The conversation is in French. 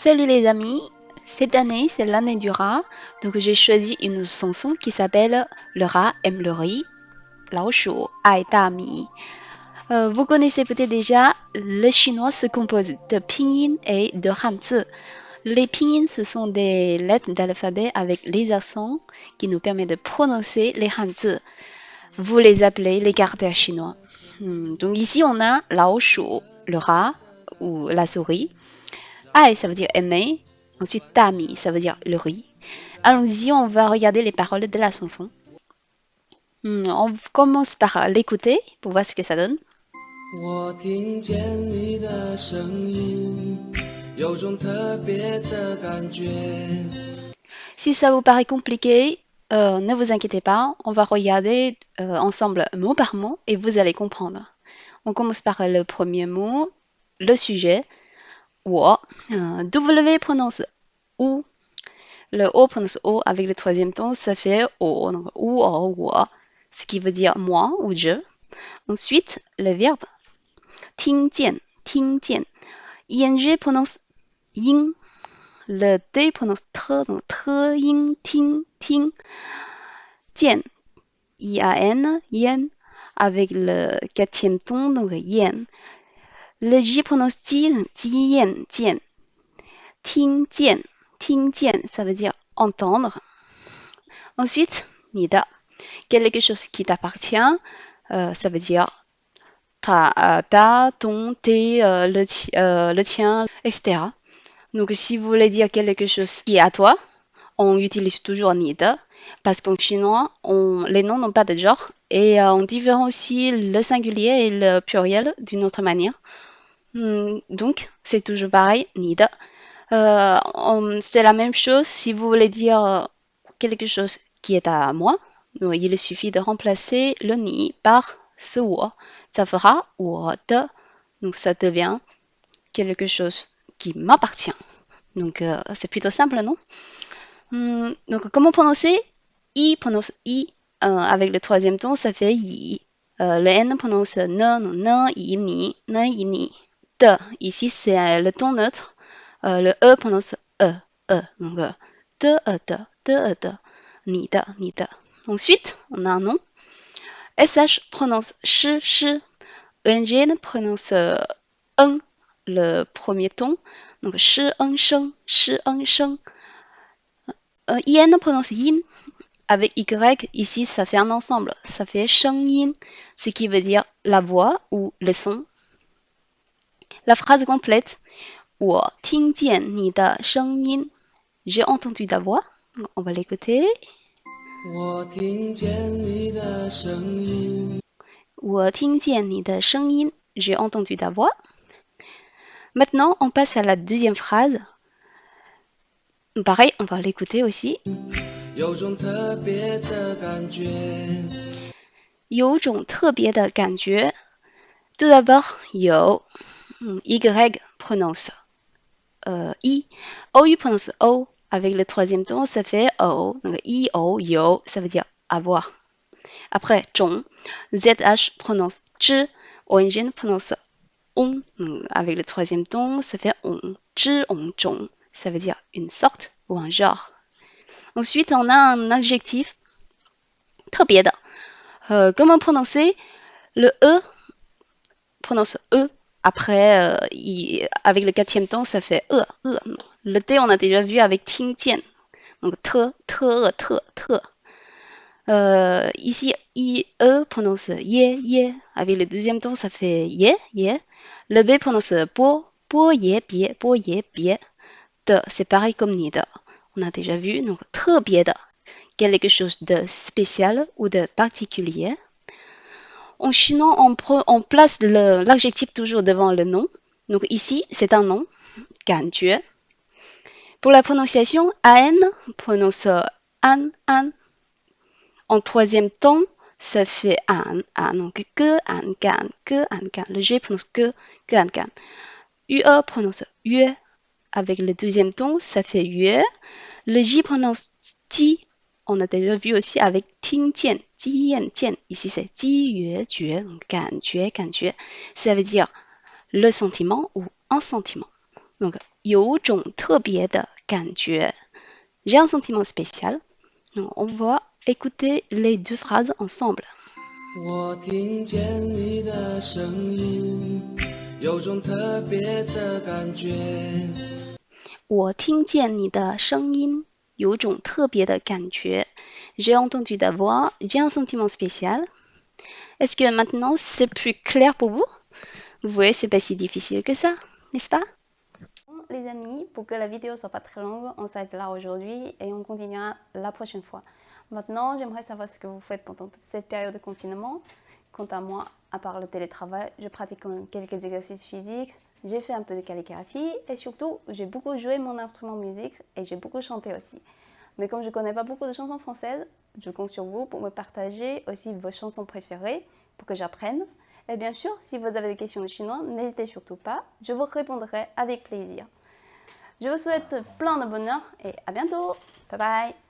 Salut les amis, cette année c'est l'année du rat, donc j'ai choisi une chanson qui s'appelle Le rat aime le riz, Lao Shu ai da mi. Vous connaissez peut-être déjà, le chinois se compose de pinyin et de hanzi. Les pinyin ce sont des lettres d'alphabet avec les accents qui nous permettent de prononcer les hanzi. Vous les appelez les caractères chinois. Donc ici on a Lao Shu, le rat ou la souris. Ai, ça veut dire aimer. Ensuite, tami, ça veut dire le riz. Allons-y, on va regarder les paroles de la chanson. On commence par l'écouter pour voir ce que ça donne. 我听见你的声音，有种特别的感觉。Si ça vous paraît compliqué, ne vous inquiétez pas, on va regarder ensemble mot par mot et vous allez comprendre. On commence par le premier mot, le sujet. Wo. W prononce ou. Le O prononce O avec le troisième ton, ça fait O. Donc, ou, O, wo, ce qui veut dire moi ou je. Ensuite, le verbe 听见,听见. ING prononce yin. Le T prononce tre, donc tre, yin, ting, ting. Jian, I-A-N, yen, avec le quatrième ton, donc yen. Le J prononce ji, ji, yen, jian. Ting, jian, ting, jian, ça veut dire entendre. Ensuite, nida, quelque chose qui t'appartient, ça veut dire ta, ton, tes, le tien, etc. Donc, si vous voulez dire quelque chose qui est à toi, on utilise toujours ni de, parce qu'en chinois, les noms n'ont pas de genre et on différencie le singulier et le pluriel d'une autre manière. Donc, c'est toujours pareil, ni de. C'est la même chose si vous voulez dire quelque chose qui est à moi. Donc, il suffit de remplacer le ni par ce wo. Ça fera wo de. Donc, ça devient quelque chose qui m'appartient. Donc, c'est plutôt simple, non? Donc, comment prononcer? I prononce I avec le troisième ton, ça fait yi. Le N prononce ne, ne, yi, ni, ne, yi, ni. De, ici, c'est le ton neutre. Le E prononce E, E. Donc, de, ni, de, ni, de. Ensuite, on a un nom. SH prononce sh, sh. ENG prononce en, le premier ton. Donc, shi, en, sheng, shi, en, sheng. IN prononce yin. Avec Y, ici, ça fait un ensemble. Ça fait sheng yin, ce qui veut dire la voix ou le son. La phrase complète. 我听见你的声音. J'ai entendu ta voix. On va l'écouter. 我听见你的声音。我听见你的声音. J'ai entendu ta voix. Maintenant, on passe à la deuxième phrase. Pareil, on va l'écouter aussi. 有种特别的感觉。有种特别的感觉. Tout d'abord, 有. Y prononce I. OU prononce O. Avec le troisième ton, ça fait O. Donc, I, O, yo, ça veut dire avoir. Après, 种. ZH prononce zhi. ONG prononce on. Avec le troisième ton, ça fait on. Zhi, on, 种. Ça veut dire une sorte ou un genre. Ensuite, on a un adjectif 特别的. Comment prononcer? Le E prononce E. Après, avec le quatrième ton, ça fait E. Le T, on a déjà vu avec 听见. Donc, te. Ici, IE prononce ye. Avec le deuxième ton, ça fait ye. Le B prononce bo, ye, bie. De, c'est pareil comme ni de. On a déjà vu. Donc, 特别的, quelque chose de spécial ou de particulier. En chinois, on place l'adjectif toujours devant le nom. Donc ici, c'est un nom, 感觉. Pour la prononciation, an prononce an. En troisième ton, ça fait an. Donc que, an, gan. Le G prononce que, gan. UE prononce yue. Avec le deuxième ton, ça fait yue. Le J prononce ji. On a déjà vu aussi avec 听见, ji yan jian. Ici, c'est ji yue jue, donc 感觉. Ça veut dire le sentiment ou un sentiment. Donc, 有种特别的感觉. J'ai un sentiment spécial. On va écouter les deux phrases ensemble. 我听见你的声音，有种特别的感觉。我听见你的声音，有种特别的感觉. J'ai entendu ta voix, j'ai un sentiment spécial. Est-ce que maintenant c'est plus clair pour vous? Vous voyez, c'est pas si difficile que ça, n'est-ce pas? Bon, les amis, pour que la vidéo soit pas très longue, on s'arrête là aujourd'hui et on continuera la prochaine fois. Maintenant, j'aimerais savoir ce que vous faites pendant toute cette période de confinement. Quant à moi, à part le télétravail, je pratique quand même quelques exercices physiques, j'ai fait un peu de calligraphie et surtout, j'ai beaucoup joué mon instrument de musique et j'ai beaucoup chanté aussi. Mais comme je ne connais pas beaucoup de chansons françaises, je compte sur vous pour me partager aussi vos chansons préférées pour que j'apprenne. Et bien sûr, si vous avez des questions de chinois, n'hésitez surtout pas, je vous répondrai avec plaisir. Je vous souhaite plein de bonheur et à bientôt. Bye bye.